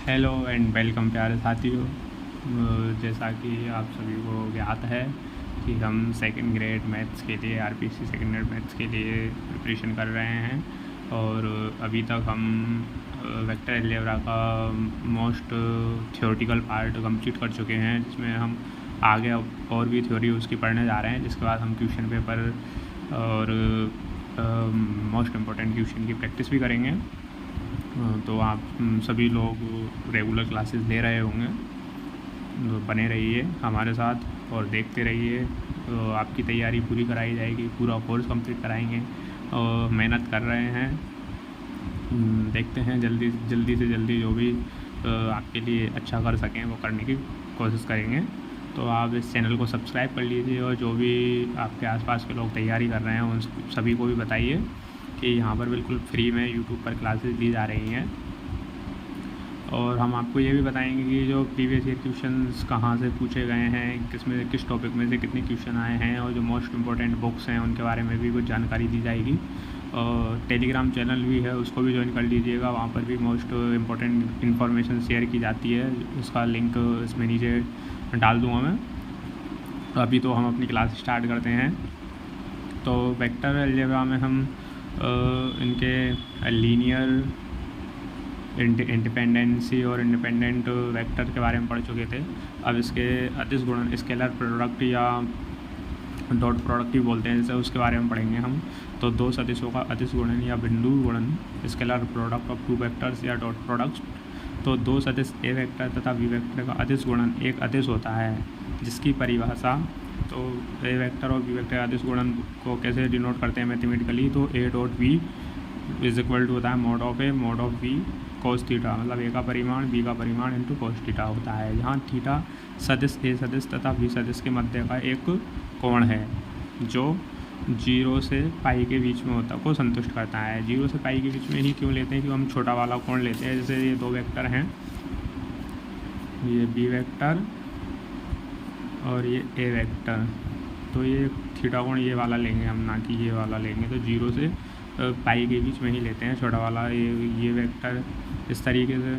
Hello and welcome प्यारे साथियों। जैसा कि आप सभी को ज्ञात है कि हम सेकंड ग्रेड मैथ्स के लिए आरपीसी सेकंड ग्रेड मैथ्स के लिए प्रिपरेशन कर रहे हैं और अभी तक हम वेक्टर अलजेब्रा का मोस्ट थ्योरेटिकल पार्ट कंप्लीट कर चुके हैं, जिसमें हम आगे और भी थ्योरी उसकी पढ़ने जा रहे हैं, जिसके बाद हम क्वेश्चन पेपर और मोस्ट इम्पोर्टेंट क्वेश्चन की प्रैक्टिस भी करेंगे। तो आप सभी लोग रेगुलर क्लासेस ले रहे होंगे, तो बने रहिए हमारे साथ और देखते रहिए। तो आपकी तैयारी पूरी कराई जाएगी, पूरा कोर्स कंप्लीट कराएंगे और मेहनत कर रहे हैं। देखते हैं जल्दी से जल्दी जो भी आपके लिए अच्छा कर सकें वो करने की कोशिश करेंगे। तो आप इस चैनल को सब्सक्राइब कर लीजिए और जो भी आपके आसपास के लोग तैयारी कर रहे हैं उन सभी को भी बताइए कि यहाँ पर बिल्कुल फ्री में यूट्यूब पर क्लासेस दी जा रही हैं। और हम आपको ये भी बताएंगे कि जो प्रीवियस ईयर क्वेश्चंस कहाँ से पूछे गए हैं, किस टॉपिक में से कितने क्वेश्चन आए हैं और जो मोस्ट इम्पोर्टेंट बुक्स हैं उनके बारे में भी कुछ जानकारी दी जाएगी। और टेलीग्राम चैनल भी है, उसको भी ज्वाइन कर लीजिएगा, वहाँ पर भी मोस्ट इम्पोर्टेंट इन्फॉर्मेशन शेयर की जाती है। उसका लिंक इसमें नीचे डाल दूँगा मैं। तो अभी तो हम अपनी क्लास स्टार्ट करते हैं। तो वेक्टर अलजेब्रा में हम इनके लीनियर इंडिपेंडेंसी और इंडिपेंडेंट वेक्टर के बारे में पढ़ चुके थे। अब इसके अदिश गुणन, स्केलर प्रोडक्ट या डॉट प्रोडक्ट भी बोलते हैं जैसे, उसके बारे में पढ़ेंगे हम। तो दो सदिशों का अदिश गुणन या बिंदु गुणन, scalar product of two vectors या डॉट प्रोडक्ट। तो दो सदिश ए वेक्टर तथा बी वेक्टर का अदिश गुणन एक अदिश होता है, जिसकी परिभाषा, तो ए वेक्टर और बी वेक्टर अदिश गुणन को कैसे डिनोट करते हैं मैथमेटिकली, तो A dot B is equal to होता है mod of A mod of B cos theta, मतलब ए का परिमाण बी का परिमाण इंटू कोस थीटा होता है, जहाँ थीटा सदिश ए सदिश तथा बी सदिश के मध्य का एक कोण है जो 0 से पाई के बीच में होता को संतुष्ट करता है। 0 से पाई के बीच में ही क्यों लेते हैं, क्यों हम छोटा वाला कोण लेते हैं। जैसे ये दो वेक्टर हैं, ये बी वेक्टर और ये ए वेक्टर, तो ये थीटा कोण ये वाला लेंगे हम, ना कि ये वाला लेंगे। तो 0 से पाई के बीच में ही लेते हैं छोटा वाला। ये वेक्टर इस तरीके से,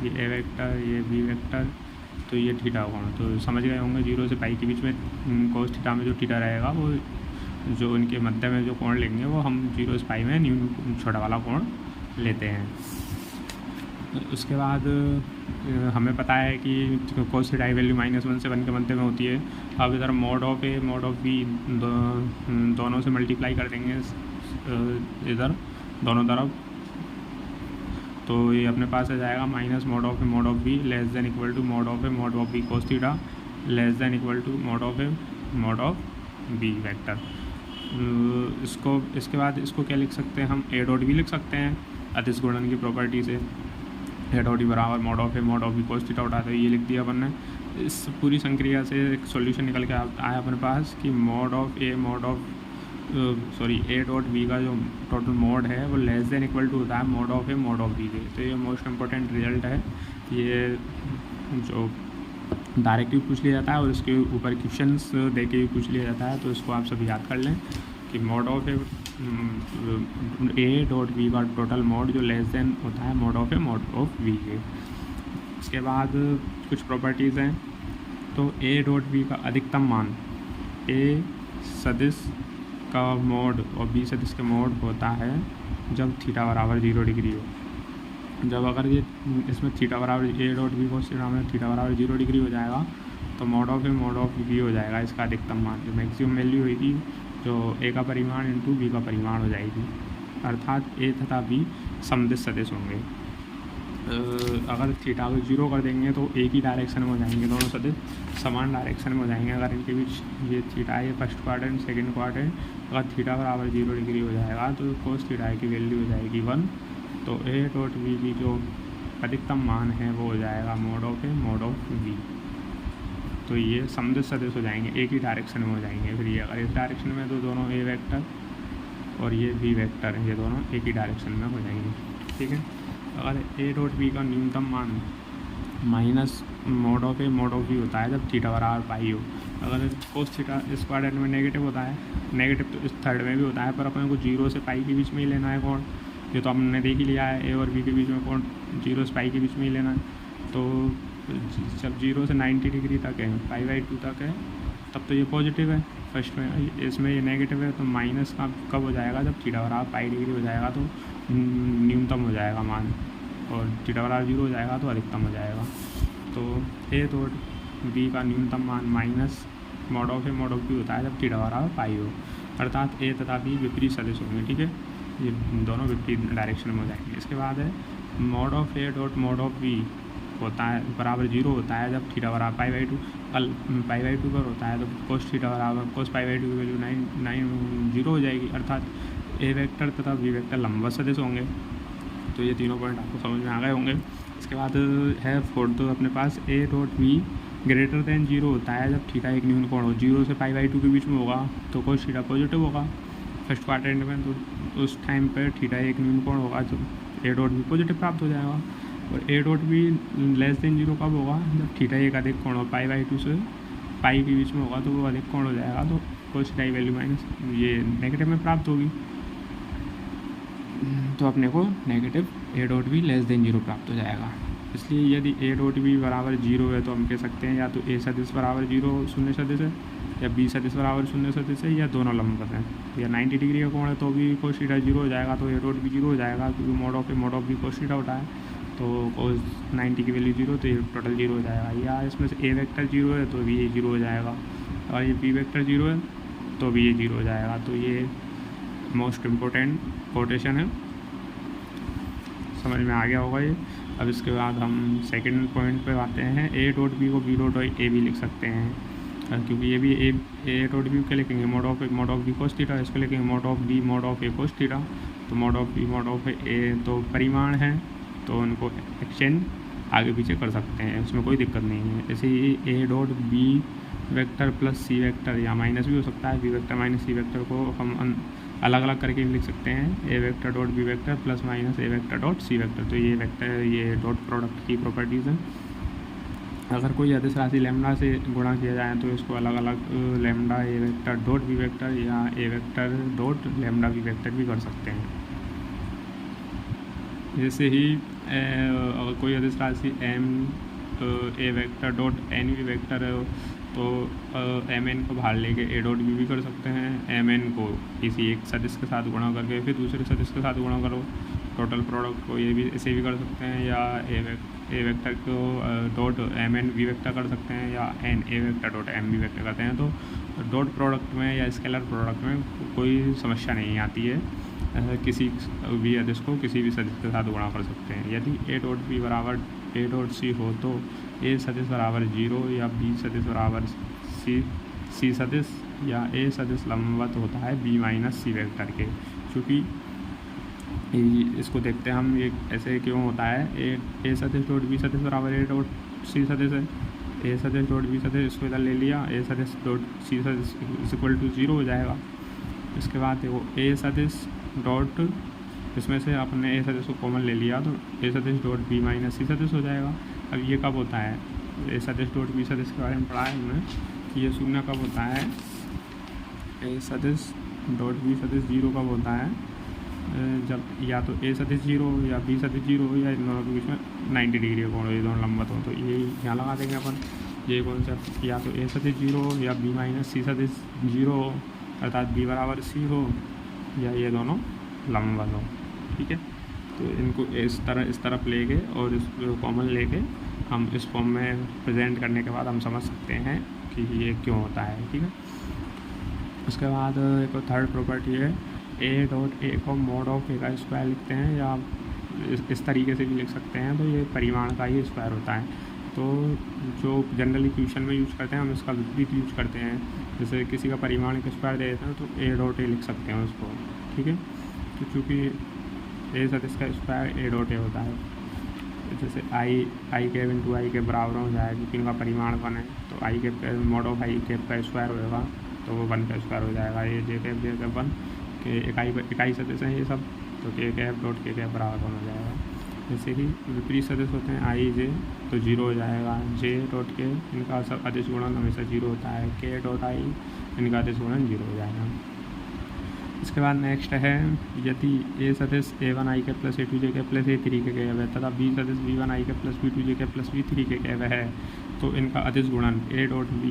ये ए वेक्टर ये बी वेक्टर, तो ये थीटा कोण तो समझ गए होंगे। 0 से पाई के बीच में कोस थीटा में जो थीटा रहेगा वो जो उनके मध्य में जो कोण लेंगे वो हम 0 से पाई में छोटा वाला कोण लेते हैं। उसके बाद हमें पता है कि कोस थीटा की वैल्यू -1 से 1 के मध्य में होती है। अब इधर mod of A mod of B दोनों से मल्टीप्लाई कर देंगे इधर दोनों तरफ, तो ये अपने पास आ जाएगा minus mod of A mod of B less than equal to mod of A mod of B cos theta less than equal to mod of A mod of B vector. इसके बाद इसको क्या लिख सकते हैं हम, ए डॉट बी लिख सकते हैं अदिश गुणन की प्रॉपर्टी से। ए डॉट बी बराबर mod of A mod of B cos theta उठाते हुए ये लिख दिया अपन ने। इस पूरी संक्रिया से एक सॉल्यूशन निकल के आया अपने पास कि mod of A A dot B का जो टोटल मोड है वो लेस देन इक्वल टू होता है mod of A mod of B के। तो ये मोस्ट इम्पोर्टेंट रिजल्ट है, ये जो डायरेक्टली पूछ लिया जाता है और इसके ऊपर क्वेश्चंस दे के भी पूछ लिया जाता है। तो इसको आप सभी याद कर लें कि mod of A dot B का टोटल मोड जो लेस देन होता है mod of A mod of B के। इसके बाद कुछ प्रॉपर्टीज़ हैं। तो ए डॉट बी का अधिकतम मान ए सदिश का मोड और बी सदिश का मोड होता है जब थीटा बराबर 0 डिग्री हो। जब अगर ये इसमें थीटा बराबर A dot B cos theta में थीटा बराबर 0 डिग्री हो जाएगा तो mod of A mod of B हो जाएगा इसका अधिकतम मान। जो मैक्सिमम वैल्यू होगी जो ए का परिमाण इंटू बी का परिमाण हो जाएगी, अर्थात ए तथा बी समदिश सदिश होंगे। अगर थीटा को 0 कर देंगे तो एक ही डायरेक्शन में हो जाएंगे, दोनों सदिश समान डायरेक्शन में हो जाएंगे। अगर इनके बीच ये थीटा है फर्स्ट क्वाड्रेंट सेकंड क्वाड्रेंट, अगर थीटा बराबर 0 डिग्री हो जाएगा तो कोस थीटा की वैल्यू हो जाएगी 1। तो ए डॉट बी की जो अधिकतम मान है वो हो जाएगा mod of A mod of B. तो ये समदिश सदिश हो जाएंगे, एक ही डायरेक्शन में हो जाएंगे। फिर ये अगर इस डायरेक्शन में तो दोनों ए वेक्टर और ये बी वेक्टर ये दोनों एक ही डायरेक्शन में हो जाएंगे, ठीक है। अगर ए डॉट बी का न्यूनतम मान minus mod of A mod of B होता है जब थीटा बराबर पाई हो। अगर कोस थीटा इस क्वाड्रेंट में नेगेटिव होता है, नेगेटिव तो इस थर्ड में भी होता है, पर अपने को 0 से पाई के बीच में ही लेना है कोण। ये तो हमने देख ही लिया है, ए और बी के बीच में कोण 0 से पाई के बीच में ही लेना है। तो जब 0 से 90 डिग्री तक है, π/2 तक है, तब तो ये पॉजिटिव है फर्स्ट में, इसमें ये नेगेटिव है। तो माइनस का कब हो जाएगा, जब थीटा बराबर पाई डिग्री हो जाएगा तो न्यूनतम हो जाएगा मान, और थीटा बराबर 0 हो जाएगा तो अधिकतम हो जाएगा। तो ए डॉट बी का न्यूनतम मान minus mod of A mod of B होता है जब थीटा बराबर पाई हो, अर्थात ए तथा बी विपरीत सदिश होंगे। ठीक है, ये दोनों विपरीत डायरेक्शन में हो जाएंगे। इसके बाद है mod of A dot mod of B होता है बराबर 0 होता है जब थीटा बराबर π/2 π/2 पर होता है, तो कोस थीटा बराबर कोस π/2 की वैल्यू 0 हो जाएगी, अर्थात ए वेक्टर तथा बी वेक्टर लंबवत सदिश होंगे। तो ये तीनों पॉइंट आपको समझ में आ गए होंगे। इसके बाद है फोर्थ अपने पास A dot B greater than 0 होता है जब थीटा एक न्यून कोण हो, 0 से π/2 के बीच में होगा तो कोस थीटा पॉजिटिव होगा फर्स्ट क्वाड्रेंट में, तो उस टाइम पर थीटा एक न्यून कोण होगा तो ए डॉट बी पॉजिटिव प्राप्त हो जाएगा। और ए डॉट बी लेस देन 0 कब होगा, जब थीटा एक अधिक कोण हो, π/2 से पाई के बीच में होगा तो वो अधिक कोण हो जाएगा, तो कोस थीटा की वैल्यू माइनस ये नेगेटिव में प्राप्त होगी। तो अपने को नेगेटिव ए डॉट बी लेस देन 0 प्राप्त हो जाएगा। इसलिए यदि ए डॉट बी बराबर 0 है तो हम कह सकते हैं या तो ए सदिश बराबर 0 शून्य सदिश है, या बी सदिश बराबर शून्य सदिश है, या दोनों लंबवत हैं। या 90 डिग्री का कोण है तो भी कोस थीटा 0 हो जाएगा, तो ए डॉट बी 0 हो जाएगा, क्योंकि mod of A mod of B cos theta होता है, तो कोस 90 की वैल्यू 0, तो ये टोटल 0 हो जाएगा। या इसमें से ए वेक्टर 0 है तो भी ये 0 हो जाएगा, और ये बी वेक्टर 0 है तो भी ये 0 हो जाएगा। तो ये मोस्ट इम्पोर्टेंट कोटेशन है, समझ में आ गया होगा ये। अब इसके बाद हम सेकंड पॉइंट पे आते हैं। ए डॉट बी को बी डॉट ए भी लिख सकते हैं, क्योंकि ये भी ए डॉट बी के लिखेंगे mod of B cos theta, इसको लिखेंगे mod of B mod of A cos theta. तो mod of B mod of A तो परिमाण है, तो उनको एक्सचेंज आगे पीछे कर सकते हैं, उसमें कोई दिक्कत नहीं है। ऐसे ही A dot B vector plus C vector, या माइनस भी हो सकता है, B vector minus C vector को हम अलग अलग करके भी लिख सकते हैं, A vector dot B vector plus minus A vector dot C vector. तो ये वेक्टर ये डॉट प्रोडक्ट की प्रॉपर्टीज़ हैं। अगर कोई अदिश राशि लैम्डा से गुणा किया जाए तो इसको अलग अलग lambda A vector dot B vector या A vector dot lambda B vector भी कर सकते हैं। जैसे ही अगर कोई अदिश राशि M A vector dot N B vector है तो एम एन को बाहर लेके ए डॉट बी भी कर सकते हैं। एम एन को किसी एक सदिश के साथ गुणा करके फिर दूसरे सदिश के साथ गुणा करो, टोटल प्रोडक्ट को ये भी ऐसे भी कर सकते हैं। या ए वेक्टर को dot M N B vector कर सकते हैं, या N A vector dot M B vector करते हैं। तो डॉट प्रोडक्ट में या स्केलर प्रोडक्ट में कोई समस्या नहीं आती है, किसी भी अदिश को किसी भी सदिश के साथ गुणा कर सकते हैं। यदि ए डॉट बी बराबर ए डॉट सी हो तो ए सदिश बराबर 0 या बी सदिश बराबर सी सदिश या ए सदिश लंबवत होता है बी माइनस सी वेक्टर के। चूँकि इसको देखते हैं हम, ये ऐसे क्यों होता है। ए सदिश डॉट बी सदिश बराबर ए डॉट सी सदिश है, ए सदिश डॉट बी सदिश इसको इधर ले लिया, ए सदिश डॉट सी सदिश इक्वल टू 0 हो जाएगा। इसके बाद देखो ए सदिश डॉट, इसमें से आपने ए सदिश को कॉमन ले लिया तो ए सदिश डॉट बी माइनस सी सदिश हो जाएगा। अब ये कब होता है, ए सदिश डॉट बी सदिश के बारे में पढ़ा है हमने कि ये शून्य कब होता है, ए सदिश डॉट बी सदिश 0 कब होता है, जब या तो ए सदिश 0 या बी सदिश 0 हो, या इन दोनों के बीच में 90 डिग्री का कोण हो, ये दोनों लंबवत हो। तो ये यहाँ लगा देंगे अपन ये कॉन्सेप्ट, या तो ए सदिश 0 या बी माइनस सी सदिश 0 हो, अर्थात बी बराबर सी हो, या ये दोनों लंबवत हो। ठीक है, तो इनको इस तरफ लेके और इस कॉमन लेके हम इस फॉर्म में प्रेजेंट करने के बाद हम समझ सकते हैं कि ये क्यों होता है। ठीक है, उसके बाद एक थर्ड प्रॉपर्टी है ए डॉट ए को मॉड ऑफ ए का स्क्वायर लिखते हैं, या इस तरीके से भी लिख सकते हैं। तो ये परिमाण का ही स्क्वायर होता है। तो जो जनरली क्वेश्चन में यूज़ करते हैं हम इसका विपरीत यूज करते हैं। जैसे किसी का परिमाण का स्क्वायर दे देते हैं तो ए डॉट ए लिख सकते हैं उसको। ठीक है, तो चूँकि ए सदिश का स्क्वायर ए डॉट ए होता है, जैसे आई कैप इंटू आई के बराबर हो जाए, क्योंकि इनका परिमाण 1 है, तो I cap mod of I cap का स्क्वायर होगा तो वो 1 का स्क्वायर हो जाएगा। ये जे कैप 1 के इकाई सदिश हैं ये सब, तो के कैप डॉट के कैप बराबर 1 हो जाएगा। जैसे कि विपरीत सदिश होते हैं आई जे, तो 0 हो जाएगा। जे डॉट के इनका सब अदिश गुणन हमेशा 0 होता है, के डॉट आई इनका अदिश गुणन 0 हो जाएगा। इसके बाद नेक्स्ट है यदि ए सदिश A1 i cap plus A2 j cap plus A3 के कैप है तथा B सदिश B1 i cap plus B2 j cap plus B3 के कैप है तो इनका अदिश गुणन A dot B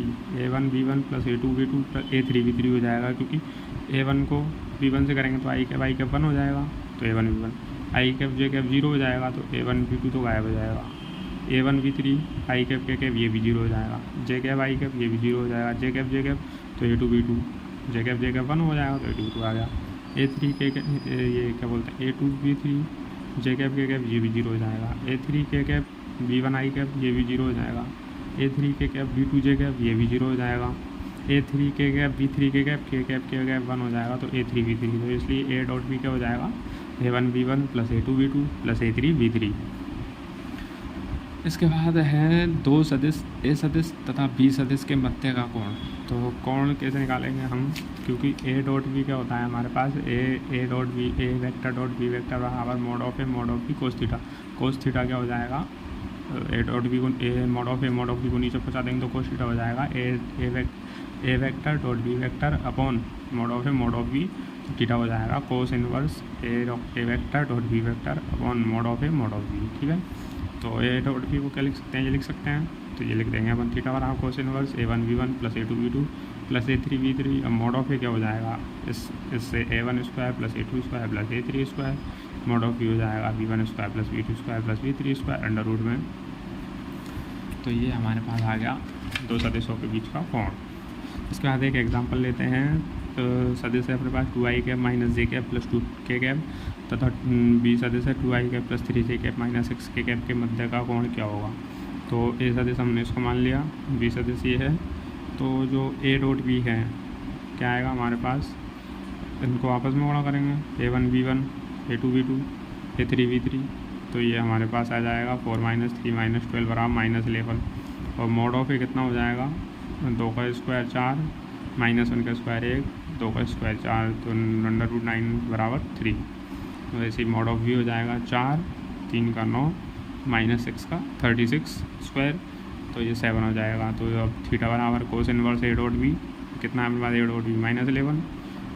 A1 B1 plus A2 B2 plus A3 B3 हो जाएगा, क्योंकि A1 को B1 से करेंगे तो i कैप 1 हो जाएगा, तो A1 B1 i cap j cap 0 हो जाएगा, तो A1 B2 तो गायब हो जाएगा। A1 B3 i कैप के कैप ये भी 0 हो जाएगा, j कैप i कैप ये भी 0 हो जाएगा, j कैप तो A2 B2 j कैप 1 हो जाएगा, तो A2 B2 आ गया। A3 के ये क्या बोलते हैं A2 B3 j कैप के कैप ये भी 0 हो जाएगा, A3 के कैप B1 i कैप ये भी 0 हो जाएगा, A3 के कैप B2 j कैप ये भी 0 हो जाएगा, A3 के कैप B3 के कैप 1 हो जाएगा, तो A3 B3 तो इसलिए A डॉट B क्या हो जाएगा A1 B1 plus A2 B2 plus A3 B3। इसके बाद है दो सदिश ए सदिश तथा बी सदिश के मध्य का कोण। तो कोण कैसे निकालेंगे हम, क्योंकि ए डॉट बी क्या होता है हमारे पास A dot B A vector dot B vector बराबर mod of B cos theta क्या हो जाएगा ए डॉट बी को ए मोड ऑफ बी को नीचे पहुँचा देंगे तो कोस थीटा हो जाएगा A vector dot B vector upon mod of B theta हो जाएगा cos inverse A vector dot B vector upon mod of B. ठीक है, तो ए डॉट बी को क्या लिख सकते हैं, ये लिख सकते हैं, तो ये लिख देंगे अपन थीटा बराबर cos inverse A1 B1 plus A2 B2 plus A3 B3। अब मोड ऑफ ए क्या हो जाएगा इससे A1 square plus A2 square plus A3 square, mod of B हो जाएगा B1 square plus B2 square plus B3 square under root में। तो ये हमारे पास आ गया दो सदिशों के बीच का कोण। इसके बाद एक एग्जाम्पल लेते हैं। तो सदिश है अपने पास 2i कैप माइनस जे कैप प्लस 2k कैप तथा बी सदिश है 2i cap plus 3j cap minus 6k cap के मध्य का कोण क्या होगा। तो ए सदिश हमने इसको मान लिया, बी सदिश ये है, तो जो ए डॉट बी है क्या आएगा हमारे पास, इनको आपस में गुणा करेंगे A1 B1 A2 B2 A3 B3, तो ये हमारे पास आ जाएगा 4 - 3 - 12 बराबर -11। और मोड ऑफ ए कितना हो जाएगा 2 का स्क्वायर 4 -1 का स्क्वायर 1 2 का स्क्वायर 4 तो अंडर रूट 9 बराबर 3। वैसे ही मोड ऑफ भी हो जाएगा 4 3 का 9 -6 का 36 स्क्वायर, तो ये 7 हो जाएगा। तो अब थीटा बराबर cos inverse A dot B कितना है हमारे पास ए डॉट बी -11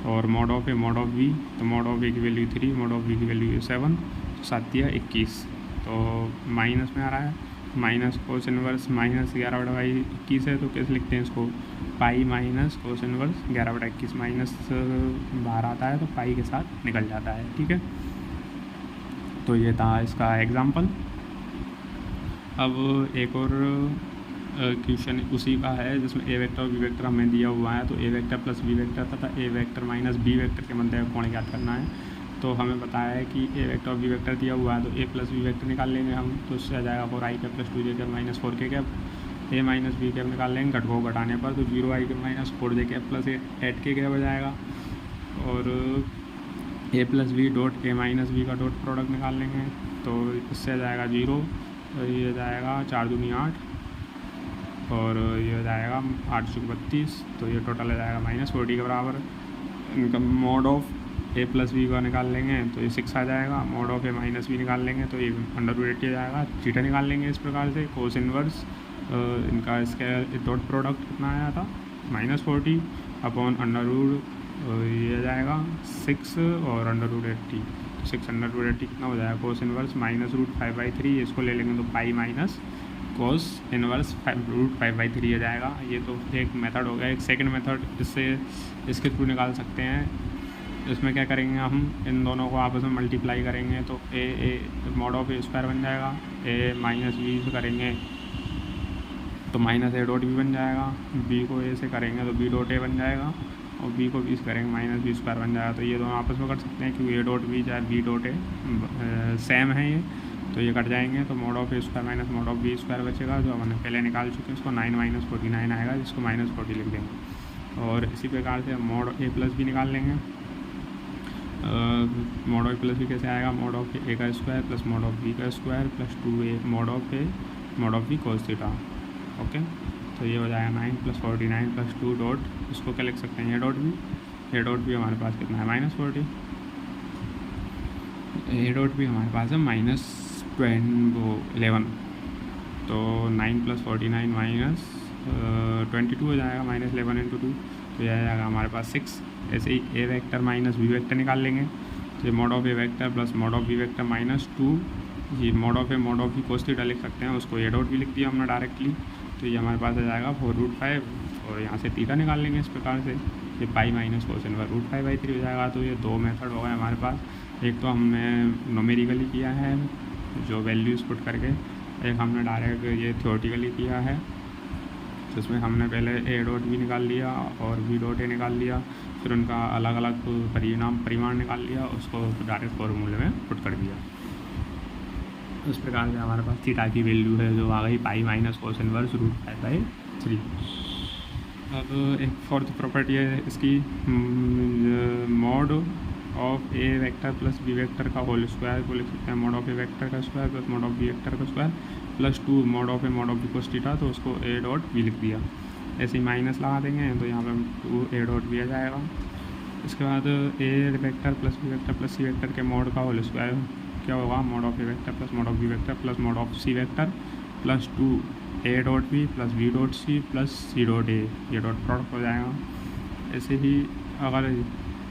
और मोड ऑफ बी, तो मोड ऑफ ए की वैल्यू 3 मोड ऑफ बी की वैल्यू 7, तो 7 या 21, तो माइनस में आ रहा है माइनस कोस इनवर्स -11/21 है, तो कैसे लिखते हैं इसको pi minus cos inverse 11/21 minus बाहर आता है तो पाई के साथ निकल जाता है। ठीक है, तो ये था इसका एग्जाम्पल। अब एक और क्वेश्चन उसी का है जिसमें ए वेक्टर और बी वेक्टर हमें दिया हुआ है, तो A vector plus B vector तथा ए वेक्टर माइनस बी वेक्टर के मध्य का कोण ज्ञात करना है। तो हमें बताया है कि ए वेक्टर और बी वेक्टर दिया हुआ है, तो ए प्लस बी वेक्टर निकाल लेंगे हम, तो इससे आ जाएगा 4i cap plus 2j cap minus 4k cap. A minus B cap निकाल लेंगे घट को घटाने पर, तो 0i cap minus 4j cap plus 8k cap हो जाएगा। और A plus B dot A minus B का डॉट प्रोडक्ट निकाल लेंगे, तो इससे आ जाएगा 0, तो ये हो जाएगा 4 दूनी 8 और ये हो जाएगा 8 चौक 32, तो ये टोटल हो जाएगा -40 के बराबर। इनका mod of A plus B का निकाल लेंगे तो ये 6 आ जाएगा, mod of A minus B निकाल लेंगे तो ये अंडर रूट 80 आ जाएगा। थीटा निकाल लेंगे इस प्रकार से कोस इनवर्स इनका इसका डॉट प्रोडक्ट कितना आया था -40 अपॉन अंडर रूट ये आ जाएगा 6 और अंडर रूट 80, 6 अंडर रूट 80 कितना हो जाएगा कोस इनवर्स -√5/3, इसको ले लेंगे तो पाई माइनस कोस इनवर्स √5/3 आ जाएगा। ये तो एक मेथड हो गया। एक सेकंड मेथड इससे इसके थ्रू निकाल सकते हैं। इसमें क्या करेंगे हम इन दोनों को आपस में मल्टीप्लाई करेंगे तो ए मोड ऑफ ए स्क्वायर बन जाएगा, ए माइनस बी से करेंगे तो माइनस ए डॉट बी बन जाएगा, बी को ए से करेंगे तो बी डॉट ए बन जाएगा और बी को बी से करेंगे माइनस बी स्क्वायर बन जाएगा। तो ये दोनों आपस में कर सकते हैं क्योंकि ए डॉट बी चाहे बी डॉट ए सेम है ये, तो ये कट जाएंगे तो mod of A square minus mod of B square बचेगा जो हमने पहले निकाल चुके हैं। इसको 9 - 49 आएगा जिसको -40 लिख देंगे। और इसी प्रकार से हम मोड ए प्लस बी निकाल लेंगे। Mod of A plus B कैसे आएगा, मोड ऑफ ए का square plus mod of B का square plus 2a mod of A mod of B cos theta. Okay, तो ये हो जाएगा 9 + 49 + 2 डॉट, इसको क्या लिख सकते हैं ए डॉट बी हमारे पास कितना है -40, ए डॉट बी हमारे पास है -11, तो 9 + 49 -22 हो जाएगा, -11 × 2, तो यह आ जाएगा हमारे पास 6। ऐसे ही A vector minus B vector निकाल लेंगे, तो ये mod of A vector plus mod of B vector minus 2, ये mod of A mod of B cos theta लिख सकते हैं, उसको ए डॉट भी लिख दिया हमने डायरेक्टली। तो ये हमारे पास आ जाएगा 4√5 और यहाँ से थीटा निकाल लेंगे इस प्रकार से, ये पाई माइनस कोस इनवर्स √5/3 हो जाएगा। तो ये दो मेथड हो गए हमारे पास, एक तो हमने नोमेरिकली किया है जो वैल्यूज़ पुट करके, एक हमने डायरेक्ट ये थ्योरेटिकली किया है जिसमें हमने पहले ए डॉट भी निकाल लिया और बी डॉट ए निकाल लिया, फिर उनका अलग अलग परिमाण निकाल लिया, उसको डायरेक्ट फॉर्मूले में पुट कर दिया। इस प्रकार से हमारे पास थीटा की वैल्यू है जो आ गई पाई माइनस कोस इनवर्स √5/3। अब एक फोर्थ प्रॉपर्टी है इसकी, mod of A vector plus B vector का होल स्क्वायर को लिख सकते हैं मॉड ऑफ ए वेक्टर का square plus mod of B vector का square plus 2 mod of A mod of B cos theta, तो उसको ए डॉट बी लिख दिया। ऐसे ही माइनस लगा देंगे तो यहाँ पर 2 ए डॉट बी आ जाएगा। इसके बाद A vector plus B vector plus C vector के मॉड का होल स्क्वायर क्या होगा, mod of A vector plus mod of B vector plus mod of C vector plus 2 A dot B plus B dot C plus C dot A, ये dot product हो जाएगा। ऐसे ही अगर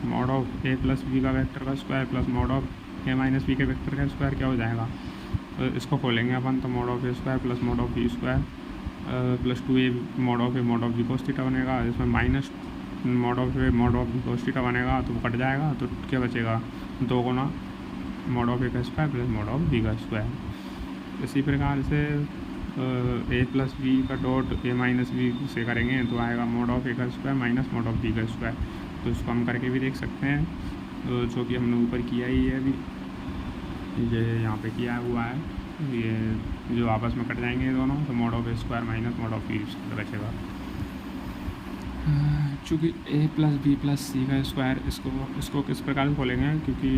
mod of A plus B का vector का square plus mod of A minus B के vector का स्क्वायर क्या हो जाएगा, तो इसको खोलेंगे अपन, तो mod of A square plus mod of B square plus 2 mod of A mod of B cos theta बनेगा, इसमें minus mod of A mod of B cos theta बनेगा, तो कट जाएगा, तो क्या बचेगा 2 गुना मॉड ऑफ ए का square plus mod of B का स्क्वायर। इसी प्रकार से ए प्लस बी का डॉट ए माइनस बी से करेंगे तो आएगा मॉड ऑफ ए का square minus mod of B का स्क्वायर। तो इसको हम करके भी देख सकते हैं, तो जो कि हमने ऊपर किया ही है अभी, ये यहाँ पे किया हुआ है, ये जो आपस में कट जाएंगे दोनों, तो mod of A square minus mod of B square बचेगा। चूँकि A plus B plus C का स्क्वायर, इसको किस प्रकार से खोलेंगे, क्योंकि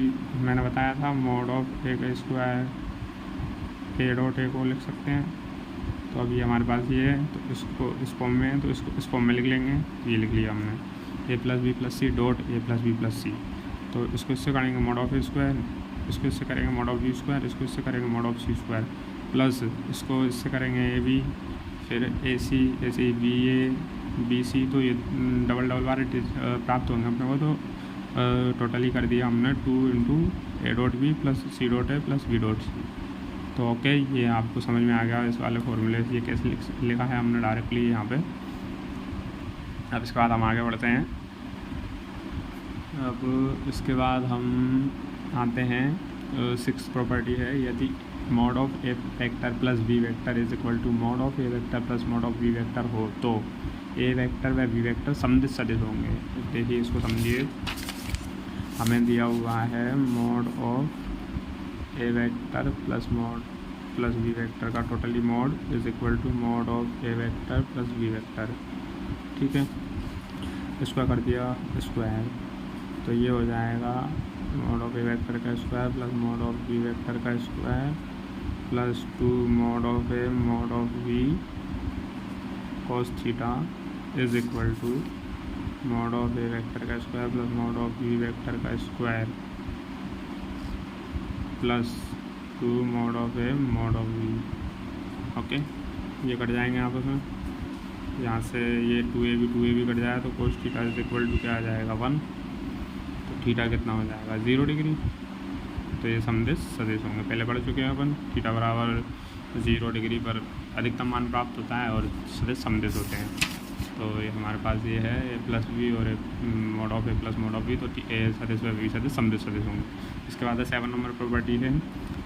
मैंने बताया था मॉड ऑफ ए का स्क्वायर ए डॉट ए को लिख सकते हैं, तो अभी हमारे पास ये है, तो इसको इस फॉर्म में है, तो इसको इस फॉर्म में लिख लेंगे, ये लिख लिया हमने A plus B plus C dot A plus B plus C. तो इसको इससे करेंगे मॉड ऑफ ए स्क्वायर, इसको इससे करेंगे मॉड ऑफ बी स्क्वायर, इसको इससे करेंगे mod of C square, plus इसको इससे करेंगे ए बी, फिर ए सी, ऐसे बी ए बी सी, तो ये डबल बार प्राप्त होंगे अपने को। तो टोटली कर दिया हमने 2 into A dot B plus C dot A plus B dot C. तो ओके, ये आपको समझ में आ गया इस वाले फॉर्मूले से ये कैसे लिखा है हमने डायरेक्टली यहाँ पे। अब इसके बाद हम आगे बढ़ते हैं। अब इसके बाद हम आते हैं 6th प्रॉपर्टी है, यदि mod of A vector plus B vector is equal to mod of A vector plus mod of B vector हो तो ए वेक्टर व बी वेक्टर समदिश सदिश होंगे। देखिए इसको समझिए, हमें दिया हुआ है mod of A vector plus B vector का totally mod is equal to mod of A vector plus B vector, ठीक है। इसको कर दिया स्क्वायर, तो ये हो जाएगा मॉड ऑफ ए वेक्टर का square plus mod of B vector का square plus 2 mod of A mod of B cos theta is equal to mod of A vector का square plus mod of B vector का square plus 2 mod of A mod of B. Okay, ये cut जाएंगे आपस में, यहाँ से ये 2a भी कट जाए तो cos theta is equal to क्या आ जाएगा 1, तो थीटा कितना हो जाएगा 0 डिग्री। तो ये समदिश सदिश होंगे, पहले पढ़ चुके हैं अपन, थीटा बराबर 0 डिग्री पर अधिकतम मान प्राप्त होता है और सदिश समदिश होते हैं। तो ये हमारे पास ये है ए प्लस बी और mod of A plus mod of B, तो ए सदिश व बी सदिश समदिश सदिश होंगे। इसके बाद 7 नंबर प्रॉपर्टी है,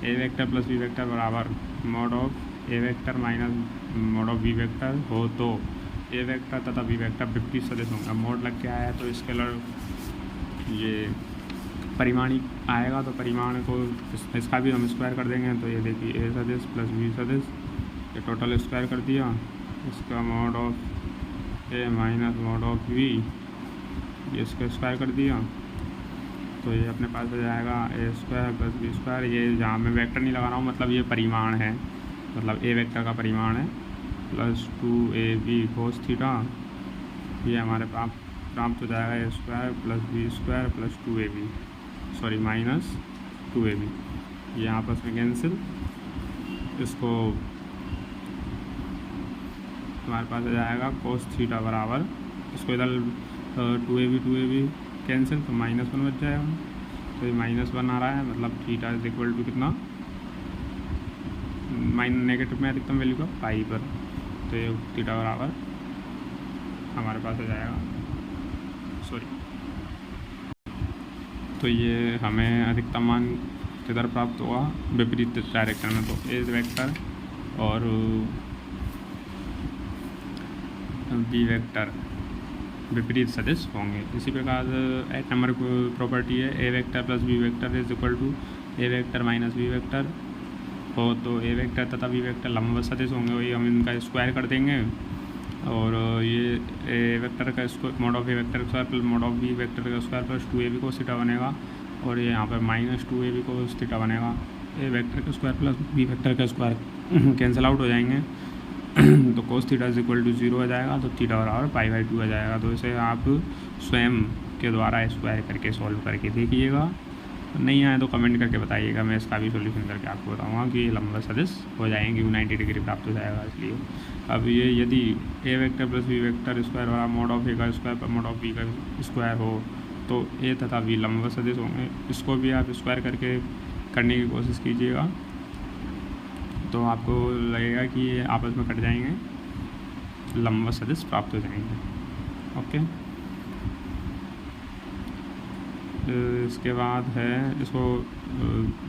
A vector plus B vector बराबर mod of A vector minus mod of B vector हो तो ए वेक्टर तथा बी वेक्टर विपरीत सदिश होंगे। मॉड लग के आया है तो स्केलर ये परिमाणी आएगा, तो परिमाण को इसका भी हम स्क्वायर कर देंगे, तो ये देखिए ए सदिश प्लस बी सदिश, ये टोटल स्क्वायर कर दिया, इसका mod of A minus mod of B, ये इसका स्क्वायर कर दिया, तो ये अपने पास हो जाएगा A square plus B square. ये जहाँ मैं वेक्टर नहीं लगा रहा हूँ, मतलब ये परिमाण है, मतलब ए वेक्टर का परिमाण है, प्लस 2ab कोस थीटा, ये हमारे पास प्राप्त हो जाएगा A square plus B square plus 2ab, sorry minus 2ab, ये आपस में कैंसिल। इसको हमारे पास आ जाएगा कोस थीटा बराबर, इसको इधर 2ab कैंसिल, तो -1 बच जाएगा। तो ये -1 आ रहा है, मतलब थीटा इज इक्वल टू कितना, नेगेटिव में अधिकतम वैल्यू का पाई पर। तो ये थीटा बराबर हमारे पास आ जाएगा, सॉरी, तो ये हमें अधिकतम मान किधर प्राप्त हुआ, विपरीत डायरेक्शन में। तो ए वेक्टर और बी वेक्टर विपरीत सदिश होंगे। इसी प्रकार एक नंबर प्रॉपर्टी है, A vector plus B vector is equal to A vector minus B vector हो, तो ए वेक्टर तथा बी वेक्टर लंबवत सदिश होंगे, वही हम इनका स्क्वायर कर देंगे। और ये ए वेक्टर का square mod of A vector का square plus mod of B vector का square plus 2ab cos theta बनेगा, और ये यहाँ पर -2ab कोस थीटा बनेगा। ए वेक्टर का स्क्वायर प्लस बी वेक्टर का स्क्वायर कैंसिल आउट हो जाएंगे, तो cos theta is equal to 0 आ जाएगा, तो थीटा बराबर π/2 आ जाएगा। तो इसे आप स्वयं के द्वारा स्क्वायर करके सॉल्व करके देखिएगा, नहीं आए तो कमेंट करके बताइएगा, मैं इसका भी सॉल्यूशन करके आपको बताऊंगा कि ये लंबा सदिश हो जाएंगे, 90 डिग्री प्राप्त हो जाएगा। इसलिए अब ये यदि A vector plus B vector square वाला मॉड ऑफ ए का स्क्वायर पर मॉड ऑफ बी का स्क्वायर हो, तो ए तथा बी लंबा सदिश होंगे। इसको भी आप स्क्वायर करके करने की कोशिश कीजिएगा, तो आपको लगेगा कि ये आपस में कट जाएंगे, लंबा सदिश प्राप्त हो जाएंगे। ओके, इसके बाद है, इसको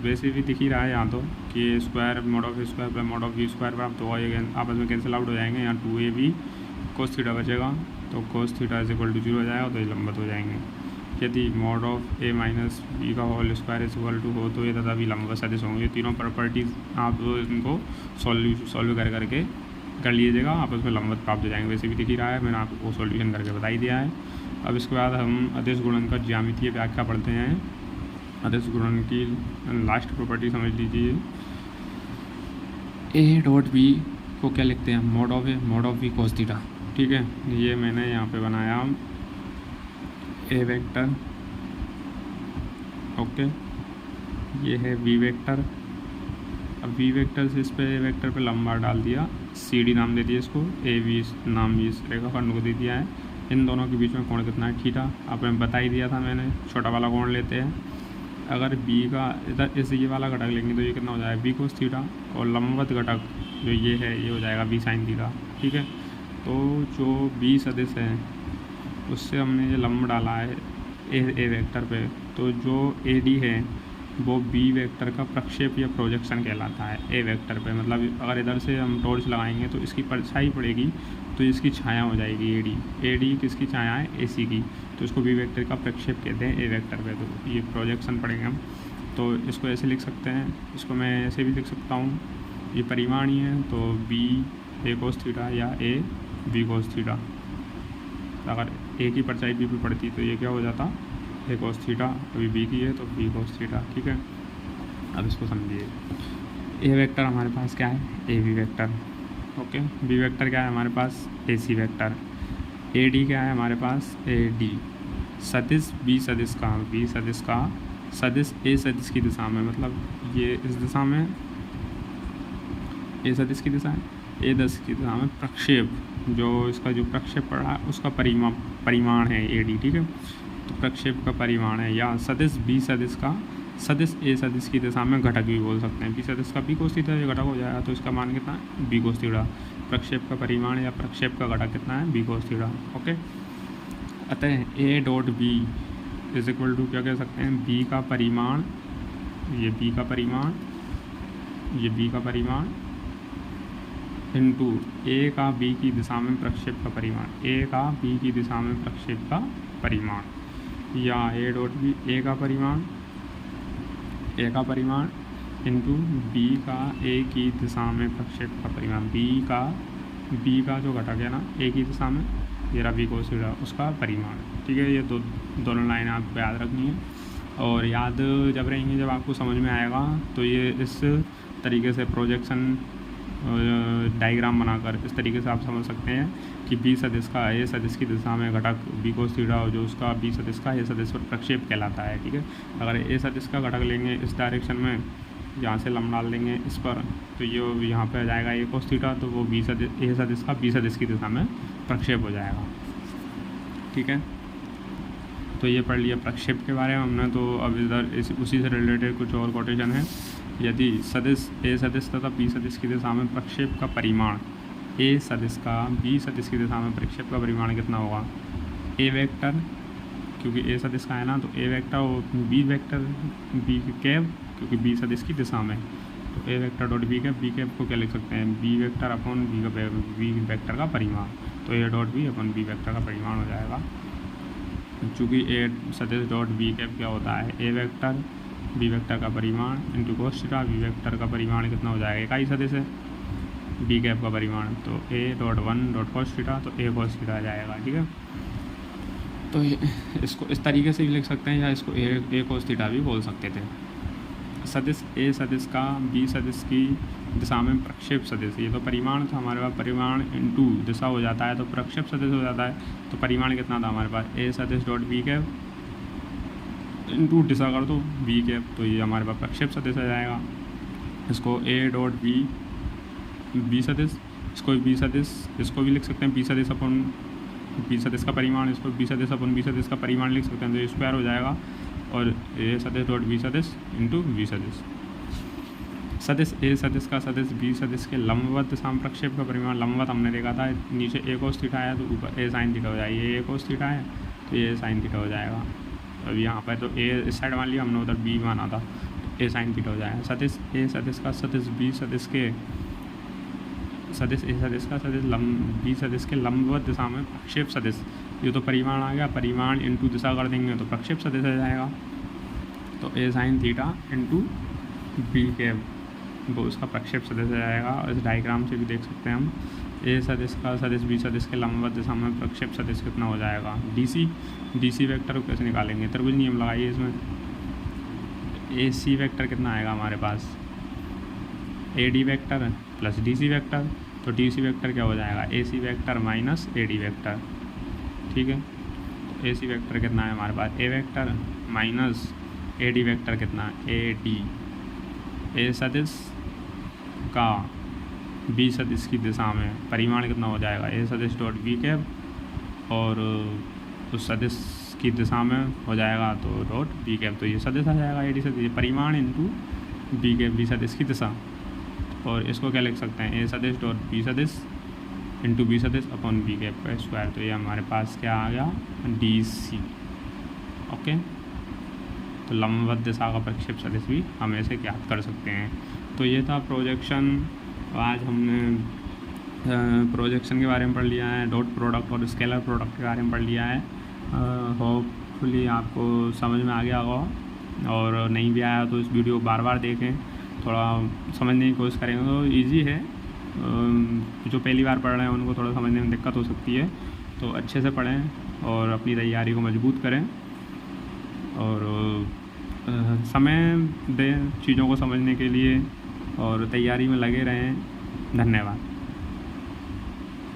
वैसे भी दिख ही रहा है यहाँ तो कि square mod of square plus mod of B square प्राप्त होगा, ये आपस में कैंसिल आउट हो जाएंगे। यहाँ 2ab कोस थीटा बचेगा, तो cos theta is equal to 0 हो जाएगा, तो ये लंबवत हो जाएंगे। यदि mod of A minus B का whole square is equal to हो, तो ये तथा भी लंबवत सदिश होंगे। ये तीनों प्रॉपर्टीज़ आप इनको सॉल्व करके कर लीजिएगा, आपस में लंबवत प्राप्त हो जाएंगे। वैसे भी दिख ही रहा है, मैंने आपको सॉल्यूशन करके बता ही दिया है। अब इसके बाद हम अदिश गुणन का ज्यामितीय व्याख्या पढ़ते हैं। अदिश गुणन की लास्ट प्रॉपर्टी समझ लीजिए, ए डॉट बी को क्या लिखते हैं, mod of A mod of B cos theta. ठीक है, ये मैंने यहाँ पे बनाया ए वेक्टर, ओके, ये है बी वेक्टर। अब बी वेक्टर से इस पे ए वेक्टर पे लंबा डाल दिया, सी डी नाम दे दिया इसको, ए बी नाम भी इस रेखाखंड को दे दिया है। इन दोनों के बीच में कोण कितना है, थीटा। आपने बता ही दिया था मैंने, छोटा वाला कोण लेते हैं। अगर बी का इधर इस ये वाला घटक लेंगे तो ये कितना हो जाएगा, बी कोस थीटा, और लंबवत घटक जो ये है ये हो जाएगा बी साइन थीटा। ठीक है, तो जो बी सदिश है उससे हमने ये लंब डाला है ए वेक्टर पे, तो जो ए डी है वो बी वेक्टर का प्रक्षेप या प्रोजेक्शन कहलाता है ए वेक्टर पे। मतलब अगर इधर से हम टॉर्च लगाएंगे तो इसकी परछाई पड़ेगी, तो इसकी छाया हो जाएगी ए डी किसकी छाया है, ए सी की, तो इसको बी वेक्टर का प्रक्षेप कहते हैं ए वेक्टर पे। तो ये प्रोजेक्शन पड़ेंगे हम, तो इसको ऐसे लिख सकते हैं, इसको मैं ऐसे भी लिख सकता हूँ, ये परिमाणी है, तो बी ए कोस थीटा या ए बी कोस थीटा। अगर ए की परछाई बी पे पड़ती तो ये क्या हो जाता, ए कोस थीटा, अभी बी की है तो बी कोस थीटा। ठीक है, अब इसको समझिए, ए वेक्टर हमारे पास क्या है, A B vector, okay, B vector क्या है हमारे पास, ए सी वेक्टर, ए डी क्या है हमारे पास, ए डी। सदिश बी सदिश का, बी सदिश का सदिश ए सदिश की दिशा में, मतलब ये इस दिशा में ए सदिश की दिशा है, ए दस की दिशा में प्रक्षेप, जो इसका जो प्रक्षेप पड़ रहा है उसका परिमाण है ए डी। ठीक है, तो प्रक्षेप का परिमाण है, या सदिश बी सदिश का सदिश ए सदिश की दिशा में घटक भी बोल सकते हैं। बी सदिश का बी कोस थीटा ये घटक हो जाएगा, तो इसका मान कितना है, बी कोस थीटा। प्रक्षेप का परिमाण या प्रक्षेप का घटक कितना है, बी कोस थीटा। ओके, अतः A dot B is equal to क्या कह सकते हैं, बी का परिमाण, ये बी का परिमाण, ये बी का परिमाण इंटू ए का बी की दिशा में प्रक्षेप का परिमाण, ए का बी की दिशा में प्रक्षेप का परिमाण, या ए डॉट बी ए का परिमाण इंटू बी का ए की दिशा में प्रक्षेप का परिमाण, बी का जो घटक है ना ए की दिशा में, ये रहा बी कोस थीटा, उसका परिमाण। ठीक है, ये दोनों लाइन आपको याद रखनी है, और याद जब रहेंगी जब आपको समझ में आएगा, तो ये इस तरीके से प्रोजेक्शन डायग्राम बनाकर इस तरीके से आप समझ सकते हैं कि बी सदिश का ए सदिश की दिशा में घटक बी कोस थीटा, जो उसका बी सदिश का ए सदिश पर प्रक्षेप कहलाता है। ठीक है, अगर ए सदिश का घटक लेंगे इस डायरेक्शन में, यहाँ से लंब डाल देंगे इस पर, तो ये यहाँ पे आ जाएगा ए कोस थीटा, तो वो ए सदिश का बी सदिश की दिशा में प्रक्षेप हो जाएगा। ठीक है, तो ये पढ़ लिया प्रक्षेप के बारे में हमने। तो अब इधर उसी से रिलेटेड कुछ और कोटेशन है। यदि सदिश ए सदिश तथा बी सदिश की दिशा में प्रक्षेप का परिमाण ए सदिश का बी सदिश की दिशा में प्रक्षेप का परिमाण कितना होगा, ए वेक्टर, क्योंकि ए सदिश का है ना, तो ए वेक्टर और बी वेक्टर बी कैप, क्योंकि बी सदिश की दिशा में, तो A vector dot B cap को क्या लिख सकते हैं, B vector upon B vector का परिमाण। तो A dot B upon B vector का परिमाण हो जाएगा। चूँकि ए सदिश डॉट बी कैप क्या होता है, ए वेक्टर बी वेक्टर का परिमाण into cos theta, B vector का परिमाण कितना हो जाएगा, इकाई सदिश है बी कैप का परिमाण, तो A dot 1 dot cos theta, तो ए कोस थीटा आ जाएगा। ठीक है, तो इसको इस तरीके से भी लिख सकते हैं, या इसको ए कोस थीटा भी बोल सकते थे। सदिश ए सदिश का बी सदिश की दिशा में प्रक्षेप सदिश, ये तो परिमाण था हमारे पास, परिमाण इंटू दिशा हो जाता है तो प्रक्षेप सदिश हो जाता है। तो परिमाण कितना था हमारे पास, ए सदिश डॉट बी कैप इंटू दिशा कर दो बी कैप, तो ये हमारे पास प्रक्षेप सदिश आ जाएगा। इसको ए डॉट बी सदिश, इसको बी सदिश, इसको भी लिख सकते हैं बी सदिश अपन बी सदिश का परिमाण, इसको बी सदिश अपन बी सदिश का परिमाण लिख सकते हैं, तो स्क्वायर हो जाएगा। और ए सदिश डॉट बी सदिश इंटू बी सदिश। सदिश ए सदिश का सदिश बी सदिश के लंबवत दिशा में प्रक्षेप का परिमाण, लंबवत हमने देखा था, नीचे ए कोस थीटा है तो ऊपर ए साइन थीटा हो जाएगी, ये ए कोस थीटा है तो ये साइन थीटा हो जाएगा। अब यहाँ पर तो ए इस साइड मान लिया हमने, उधर बी माना था, तो ए साइन थीटा हो जाएगा। सदिश ए सदिश का सदिश बी सदिश के सदिश ए सदिश का सदिश बी सदिश के लंबवत दिशा में प्रक्षेप सदिश, ये तो परिमाण आ गया, परिमाण इंटू दिशा कर देंगे तो प्रक्षेप सदिश आ जाएगा। तो A sine theta into B cap, वो उसका प्रक्षेप सदिश आ जाएगा। और इस डायग्राम से भी देख सकते हैं हम, ए सदिश का सदिश बी सदिश के लंबवत दिशा में प्रक्षेप सदिश कितना हो जाएगा, डी वेक्टर को कैसे निकालेंगे, त्रिभुज नियम लगाइए इसमें। ए सी वेक्टर कितना आएगा हमारे पास, A D vector plus D C vector, तो डी सी वेक्टर क्या हो जाएगा, A C vector minus A D vector. ठीक है, तो ए सी वेक्टर कितना है हमारे पास, A vector minus A D vector कितना, ए डी, ए सदिश का बी सदिश की दिशा में परिमाण कितना हो जाएगा, ए सदिश डॉट बी कैप, और उस सदिश की दिशा में हो जाएगा तो डॉट बी कैप, तो ये सदिश आ जाएगा, ए डी सदिश परिमाण इंटू बी कैप, बी सदिश की दिशा। और इसको क्या लिख सकते हैं, ए सदिश डॉट बी सदिश इंटू बी सदिश अपॉन बी कैप का स्क्वायर, तो ये हमारे पास क्या आ गया, डी सी। ओके, तो लंबवत दिशा का प्रक्षेप सदिश भी हम ऐसे ज्ञात कर सकते हैं। तो ये था प्रोजेक्शन। आज हमने प्रोजेक्शन के बारे में पढ़ लिया है, डॉट प्रोडक्ट और स्केलर प्रोडक्ट के बारे में पढ़ लिया है। होपफुली आपको समझ में आ गया होगा, और नहीं भी आया तो इस वीडियो को बार बार देखें, थोड़ा समझने की कोशिश करेंगे तो ईजी है। जो पहली बार पढ़ रहे हैं उनको थोड़ा समझने में दिक्कत हो सकती है, तो अच्छे से पढ़ें और अपनी तैयारी को मजबूत करें, और समय दें चीज़ों को समझने के लिए, और तैयारी में लगे रहें। धन्यवाद।